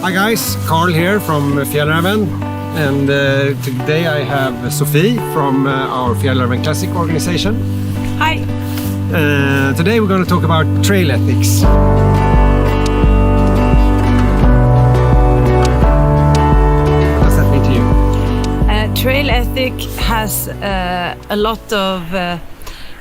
Hi guys, Carl here from FJALLRAVEN, and today I have Sophie from our FJALLRAVEN Classic organization. Hi. Today we're going to talk about trail ethics. What does that mean to you? Trail ethic has a lot of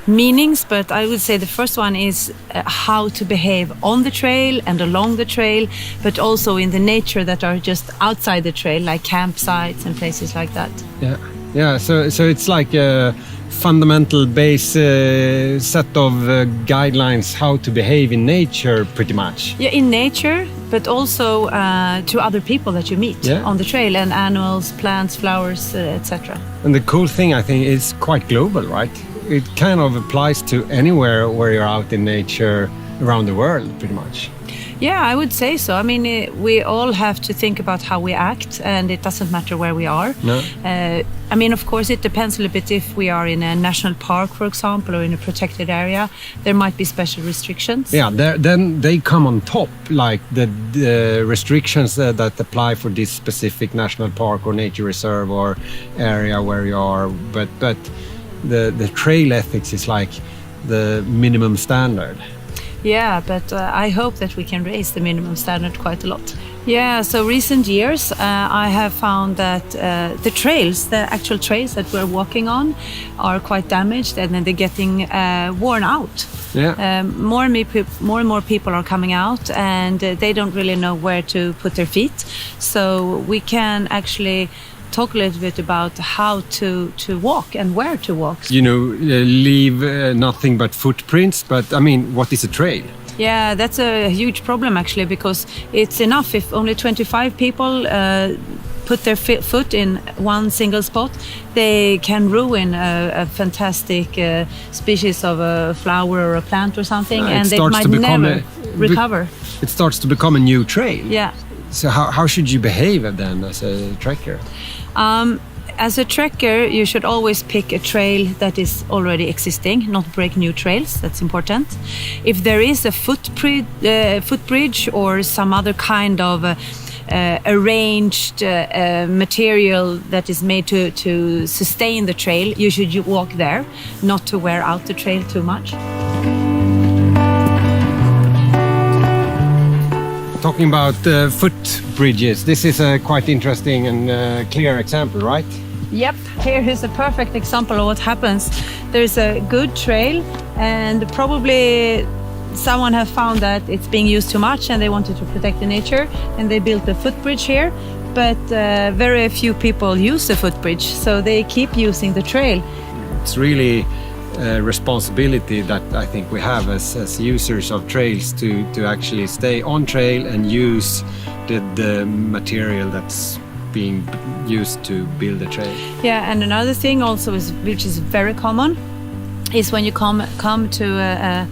meanings, but I would say the first one is how to behave on the trail and along the trail, but also in the nature that are just outside the trail, like campsites and places like that. Yeah. So it's like a fundamental base set of guidelines how to behave in nature, pretty much. Yeah, in nature, but also to other people that you meet on the trail, and animals, plants, flowers, etc. And the cool thing, I think, is quite global, right? It kind of applies to anywhere where you're out in nature around the world, pretty much. Yeah, I would say so. I mean, we all have to think about how we act, and it doesn't matter where we are. No. I mean, of course, it depends a little bit if we are in a national park, for example, or in a protected area. There might be special restrictions. Yeah, then they come on top, like the restrictions that apply for this specific national park or nature reserve or area where you are. But the trail ethics is like the minimum standard. Yeah, but I hope that we can raise the minimum standard quite a lot. Yeah, so recent years I have found that the actual trails that we're walking on are quite damaged, and then they're getting worn out. Yeah. More and more people are coming out, and they don't really know where to put their feet. So we can actually talk a little bit about how to walk and where to walk. You know, leave nothing but footprints, but I mean, what is a trail? Yeah, that's a huge problem actually, because it's enough if only 25 people put their foot in one single spot. They can ruin a fantastic species of a flower or a plant or something, and they might never recover. It starts to become a new trail. Yeah. So how should you behave then as a trekker? As a trekker, you should always pick a trail that is already existing, not break new trails. That's important. If there is a footbridge or some other kind of arranged material that is made to sustain the trail, you should walk there, not to wear out the trail too much. Talking about foot bridges, this is a quite interesting and clear example, right? Yep, here is a perfect example of what happens. There's a good trail, and probably someone has found that it's being used too much and they wanted to protect the nature, and they built a footbridge here, but very few people use the footbridge, so they keep using the trail. It's really responsibility that I think we have as users of trails to actually stay on trail and use the material that's being used to build a trail. Yeah, and another thing also which is very common is when you come to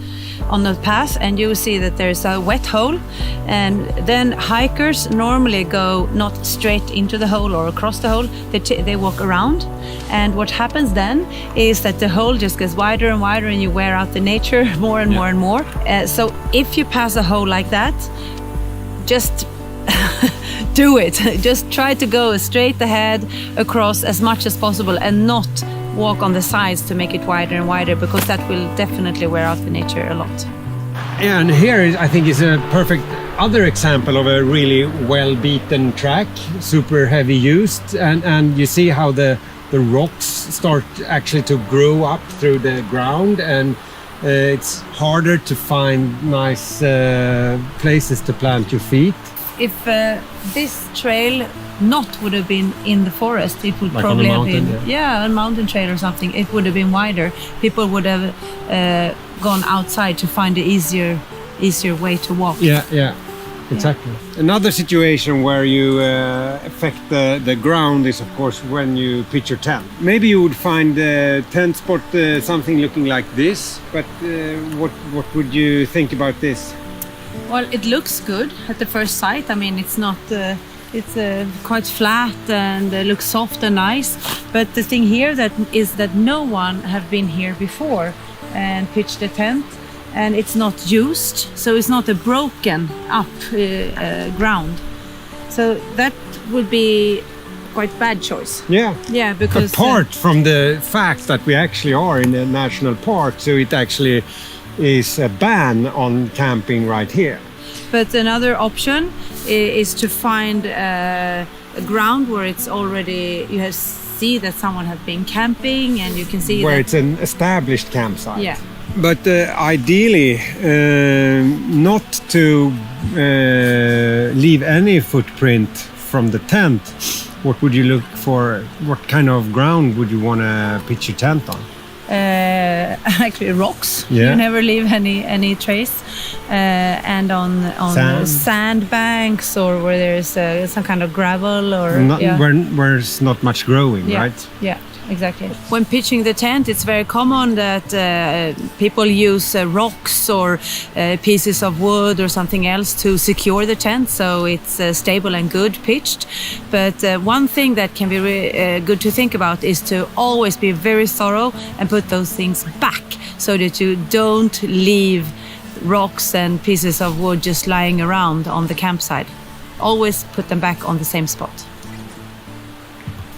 on the path and you see that there's a wet hole, and then hikers normally go not straight into the hole or across the hole, they walk around, and what happens then is that the hole just gets wider and wider, and you wear out the nature more and more and more. So if you pass a hole like that, just do it. Just try to go straight ahead across as much as possible, and not walk on the sides to make it wider and wider, because that will definitely wear out the nature a lot. Yeah, and here I think is a perfect other example of a really well beaten track, super heavy used, and you see how the rocks start actually to grow up through the ground, and it's harder to find nice places to plant your feet. If this trail would have been in the forest, it would like probably on a mountain, have been a mountain trail or something. It would have been wider. People would have gone outside to find the easier way to walk. Yeah, exactly. Another situation where you affect the ground is, of course, when you pitch your tent. Maybe you would find a tent spot something looking like this, but what would you think about this? Well, it looks good at the first sight. I mean, it's not. It's quite flat and looks soft and nice. But the thing here is that no one have been here before and pitched a tent, and it's not used, so it's not a broken up ground. So that would be quite bad choice. Yeah. Yeah, because apart from the fact that we actually are in a national park, so it actually is a ban on camping right here. But another option is to find a ground where it's already you see that someone has been camping, and you can see where that it's an established campsite. Yeah. But ideally, not to leave any footprint from the tent. What would you look for? What kind of ground would you want to pitch your tent on? actually rocks. Yeah. You never leave any trace. And on sandbanks, or where there's some kind of gravel, or where there's not much growing, right? Yeah, exactly. When pitching the tent, it's very common that people use rocks or pieces of wood or something else to secure the tent, so it's stable and good pitched. But one thing that can be good to think about is to always be very thorough and put those things back, so that you don't leave rocks and pieces of wood just lying around on the campsite. Always put them back on the same spot.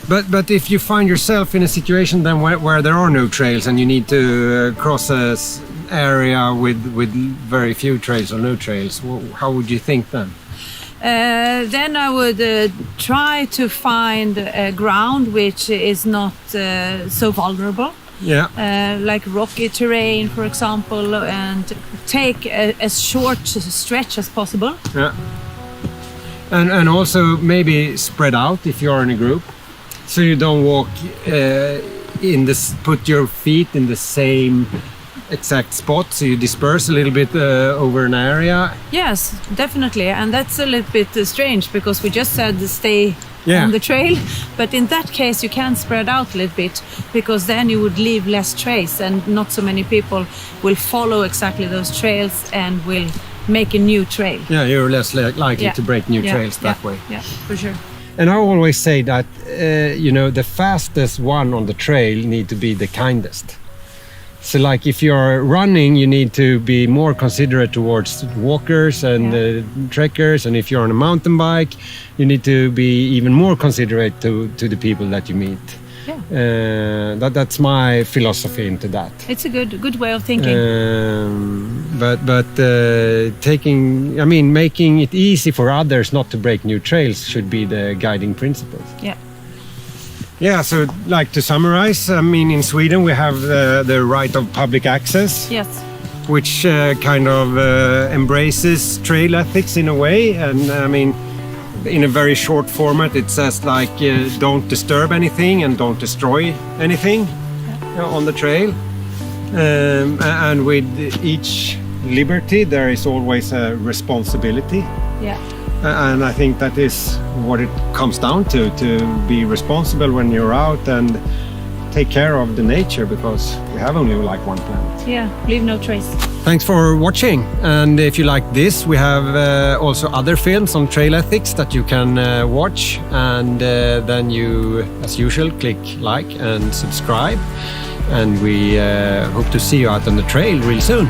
But if you find yourself in a situation then where there are no trails and you need to cross an area with very few trails or no trails, how would you think then? Then I would try to find a ground which is not so vulnerable. Yeah. Like rocky terrain, for example, and take a short stretch as possible. Yeah. And also maybe spread out if you're in a group, so you don't walk put your feet in the same exact spot, so you disperse a little bit over an area. Yes, definitely, and that's a little bit strange because we just said to stay on the trail, but in that case you can spread out a little bit, because then you would leave less trace and not so many people will follow exactly those trails and will make a new trail. Yeah, you're less likely to break new trails that way. Yeah, for sure. And I always say that the fastest one on the trail need to be the kindest. So like if you're running, you need to be more considerate towards walkers and trekkers, and if you're on a mountain bike, you need to be even more considerate to the people that you meet. Yeah. That's my philosophy into that. It's a good way of thinking. Making it easy for others not to break new trails should be the guiding principles. Yeah. Yeah, so like to summarize, in Sweden we have the right of public access. Yes. Which kind of embraces trail ethics in a way, and in a very short format it says like don't disturb anything and don't destroy anything on the trail. And with each liberty there is always a responsibility. Yeah. And I think that is what it comes down to be responsible when you're out and take care of the nature, because we have only like one planet. Yeah, leave no trace. Thanks for watching, and if you like this, we have also other films on trail ethics that you can watch, and then you, as usual, click like and subscribe, and we hope to see you out on the trail real soon.